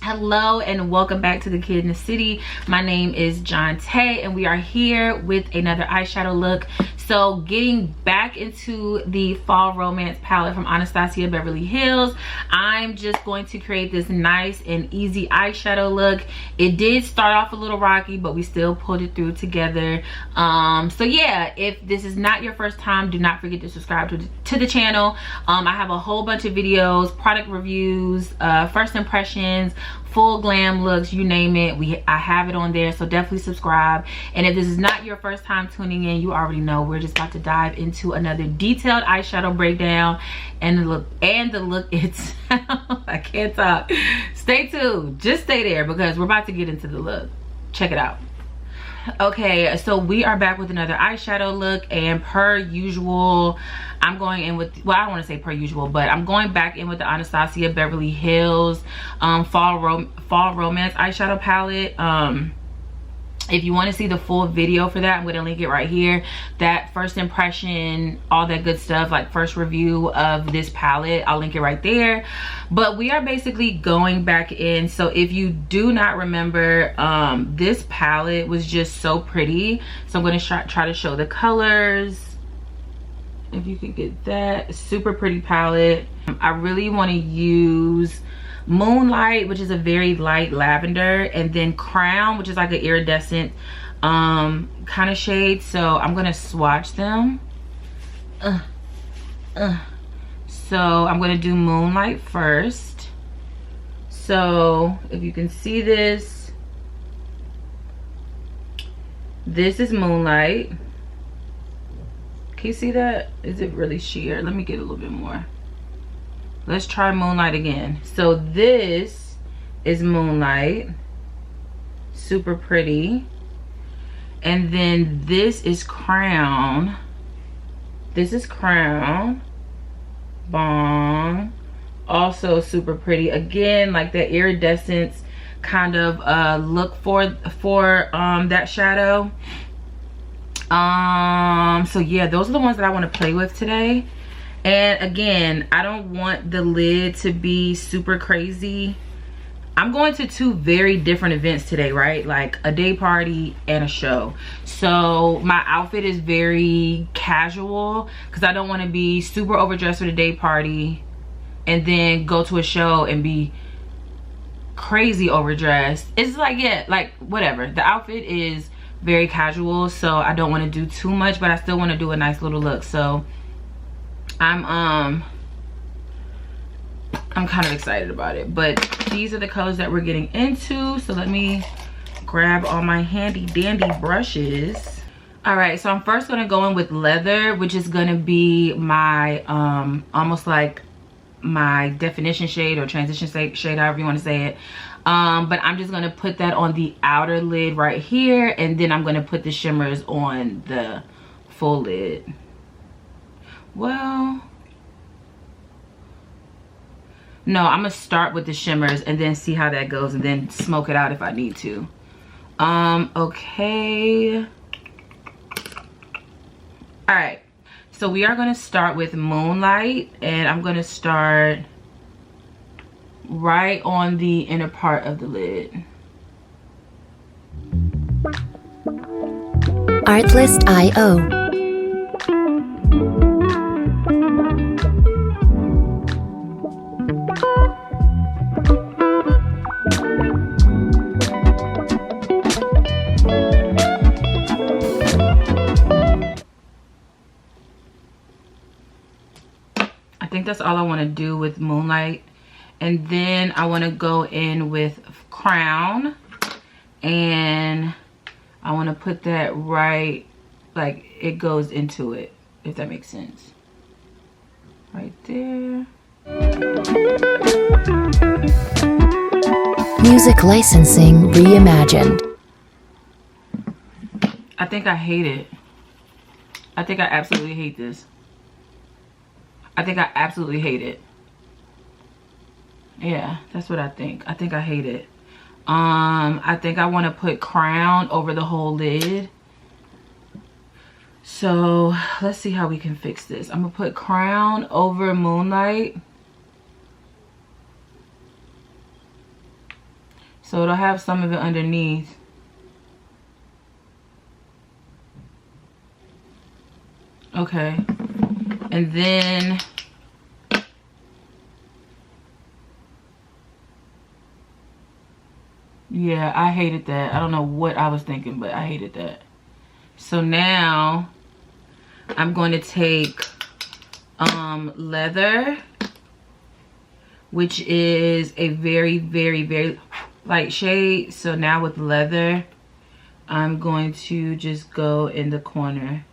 Hello and welcome back to the Kid in the City. My name is Jontee and we are here with another eyeshadow look. So getting back into the fall romance palette from Anastasia Beverly Hills, I'm just going to create this nice and easy eyeshadow look. It did start off a little rocky, but we still pulled it through together. So yeah, if this is not your first time, do not forget to subscribe to the channel. I have a whole bunch of videos, product reviews, first impressions, full glam looks, you name it. I have it on there, so definitely subscribe. And if this is not your first time tuning in, you already know we're just about to dive into another detailed eyeshadow breakdown and the look itself. I can't talk. Stay tuned, just stay there because we're about to get into the look. Check it out. Okay, so we are back with another eyeshadow look, and per usual I'm going in with, well, I don't want to say per usual, but I'm going back in with the Anastasia Beverly Hills fall romance eyeshadow palette. If you want to see the full video for that, I'm going to link it right here. That first impression, all that good stuff, like first review of this palette, I'll link it right there. But we are basically going back in. So if you do not remember, this palette was just so pretty. So I'm going to try to show the colors. If you could get that, super pretty palette. I really want to use Moonlight, which is a very light lavender, and then Crown, which is like an iridescent kind of shade. So I'm gonna swatch them. So I'm gonna do Moonlight first. So if you can see this, this is Moonlight. Can you see that? Is it really sheer? Let me get a little bit more. Let's try Moonlight again. So this is Moonlight, super pretty. And then this is Crown. This is Crown, bong, also super pretty. Again, like that iridescence kind of look for that shadow. So yeah, those are the ones that I want to play with today. And again, I don't want the lid to be super crazy. I'm going to two very different events today, right? Like a day party and a show. So my outfit is very casual because I don't want to be super overdressed for the day party and then go to a show and be crazy overdressed. It's like, yeah, like whatever. The outfit is very casual, so I don't want to do too much, but I still want to do a nice little look. So I'm kind of excited about it. But these are the colors that we're getting into. So let me grab all my handy dandy brushes. All right, so I'm first going to go in with leather, which is going to be my almost like my definition shade or transition shade, however you want to say it. But I'm just going to put that on the outer lid right here, and then I'm going to put the shimmers on the full lid. Well, no, I'm gonna start with the shimmers and then see how that goes and then smoke it out if I need to. Okay. All right, so we are gonna start with Moonlight, and I'm gonna start right on the inner part of the lid. Artlist.io. I think that's all I want to do with Moonlight. And then I want to go in with Crown, and I want to put that right, like it goes into it, if that makes sense. Right there. Music licensing reimagined. I think I hate it. I think I absolutely hate this. I think I absolutely hate it. Yeah, that's what I think. I think I hate it. I think I want to put Crown over the whole lid. So let's see how we can fix this. I'm gonna put crown over Moonlight. So it'll have some of it underneath. Okay. And then yeah, I hated that. I don't know what I was thinking, but I hated that. So now I'm going to take leather, which is a very, very, very light shade. So now with leather, I'm going to just go in the corner.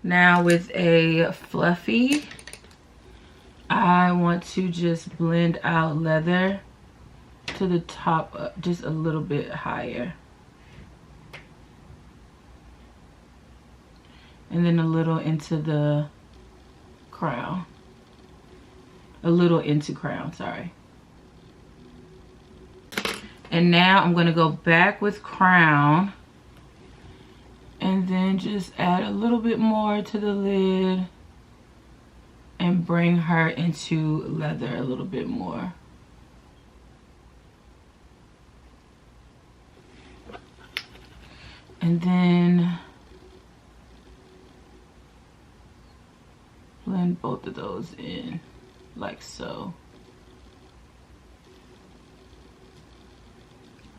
Now with a fluffy, I want to just blend out leather to the top, just a little bit higher. And then a little into the crown. A little into crown, sorry. And now I'm gonna go back with crown. And then just add a little bit more to the lid and bring her into leather a little bit more. And then blend both of those in like so.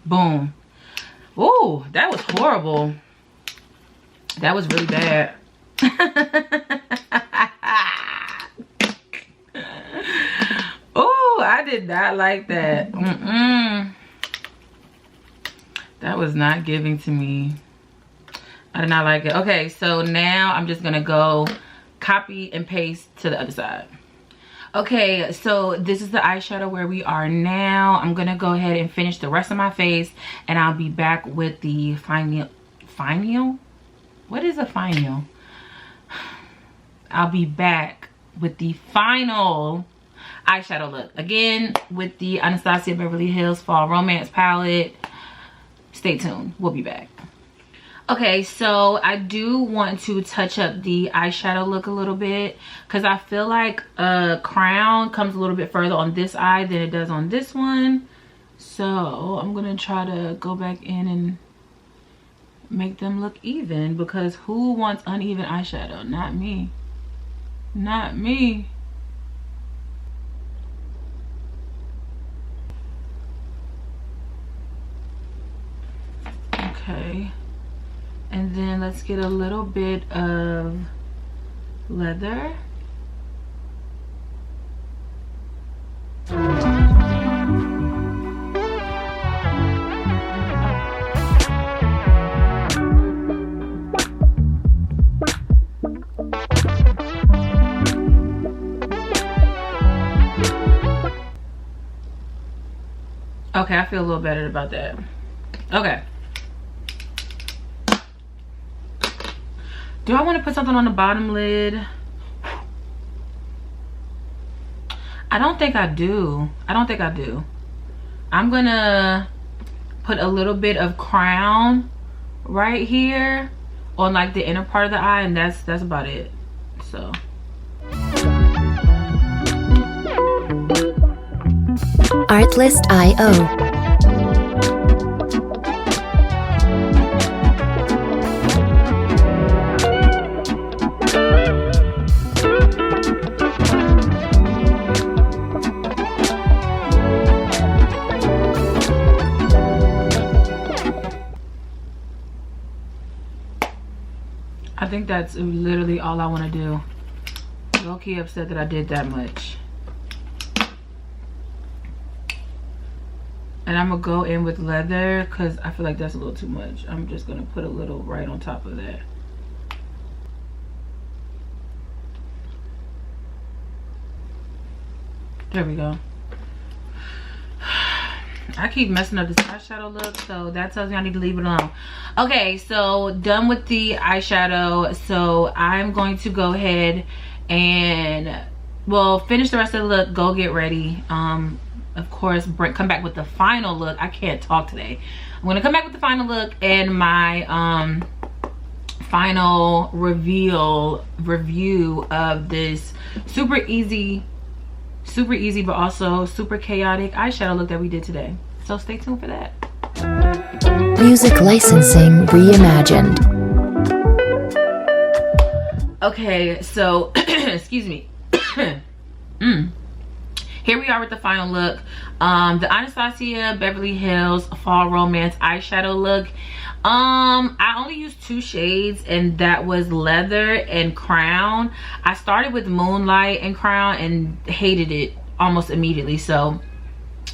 Boom. Oh, that was horrible. That was really bad. Oh, I did not like that. That was not giving to me. I did not like it. Okay, so now I'm just gonna go copy and paste to the other side. Okay, so this is the eyeshadow where we are now. I'm gonna go ahead and finish the rest of my face, and I'll be back with the final. What is a final? I'll be back with the final eyeshadow look. Again, with the Anastasia Beverly Hills Fall Romance palette. Stay tuned. We'll be back. Okay, so I do want to touch up the eyeshadow look a little bit because I feel like crown comes a little bit further on this eye than it does on this one. So I'm going to try to go back in and make them look even, because who wants uneven eyeshadow? Not me. Not me. Okay. And then let's get a little bit of leather. Okay, I feel a little better about that. Okay. Do I want to put something on the bottom lid? I don't think I do. I don't think I do. I'm gonna put a little bit of crown right here on like the inner part of the eye, and that's about it. So Artlist.io. I think that's literally all I want to do. Low-key upset that I did that much. And I'm gonna go in with leather because I feel like that's a little too much. I'm just gonna put a little right on top of that. There we go. I keep messing up this eyeshadow look, so that tells me I need to leave it alone. Okay, so done with the eyeshadow. So I'm going to go ahead and, well, finish the rest of the look, go get ready. Of course, come back with the final look. I can't talk today. I'm gonna come back with the final look and my final review of this super easy but also super chaotic eyeshadow look that we did today. So stay tuned for that. Music licensing reimagined. Okay, so excuse me. Here we are with the final look. The Anastasia Beverly Hills Fall Romance eyeshadow look. I only used 2 shades, and that was Leather and Crown. I started with Moonlight and Crown and hated it almost immediately. So,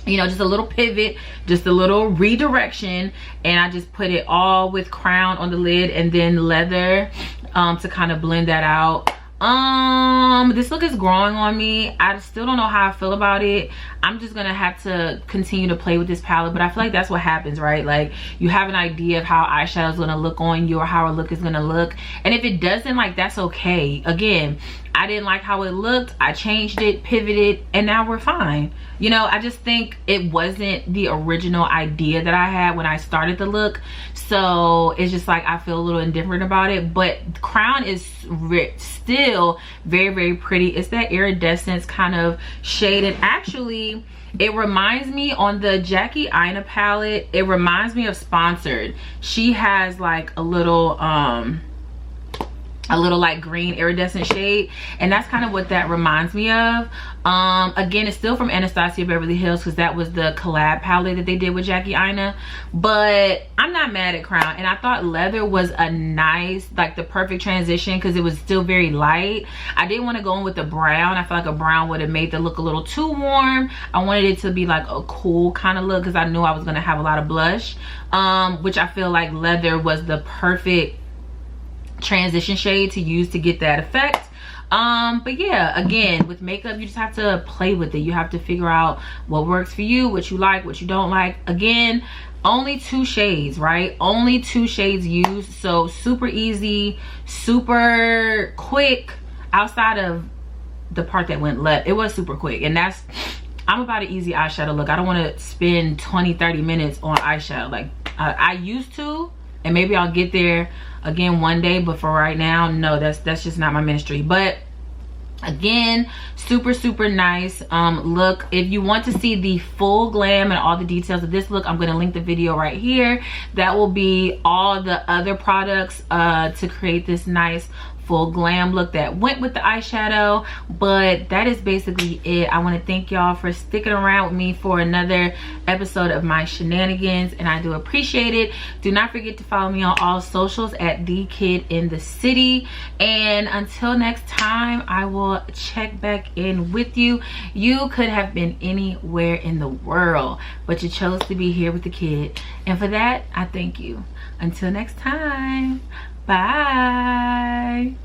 you know, just a little pivot, just a little redirection, and I just put it all with Crown on the lid and then Leather to kind of blend that out. This look is growing on me. I still don't know how I feel about it. I'm just gonna have to continue to play with this palette, but I feel like that's what happens, right? Like, you have an idea of how eyeshadow is gonna look on you or how a look is gonna look, and if it doesn't, like, that's okay. Again, I didn't like how it looked, I changed it, pivoted, and now we're fine. You know, I just think it wasn't the original idea that I had when I started the look, so it's just like I feel a little indifferent about it. But Crown is still very, very pretty. It's that iridescence kind of shade, and actually it reminds me, on the Jackie Aina palette, it reminds me of Sponsored. She has like a little like green iridescent shade, and that's kind of what that reminds me of. Again, it's still from Anastasia Beverly Hills, because that was the collab palette that they did with Jackie Aina. But I'm not mad at Crown, and I thought Leather was a nice, like, the perfect transition, because it was still very light. I didn't want to go in with the brown. I feel like a brown would have made the look a little too warm. I wanted it to be like a cool kind of look, because I knew I was going to have a lot of blush, which I feel like Leather was the perfect transition shade to use to get that effect. But yeah, again, with makeup, you just have to play with it. You have to figure out what works for you, what you like, what you don't like. Again, only 2 shades, right? Only 2 shades used, so super easy, super quick. Outside of the part that went left, it was super quick, and that's, I'm about an easy eyeshadow look. I don't want to spend 20-30 minutes on eyeshadow. Like, I used to, and maybe I'll get there again one day, but for right now, no, that's just not my ministry. But again, super, super nice look. If you want to see the full glam and all the details of this look, I'm going to link the video right here. That will be all the other products to create this nice full glam look that went with the eyeshadow. But that is basically it. I want to thank y'all for sticking around with me for another episode of my shenanigans, and I do appreciate it. Do not forget to follow me on all socials at The Kid in the City, and until next time, I will check back in with you. You could have been anywhere in the world, but you chose to be here with the kid, and for that, I thank you. Until next time, bye.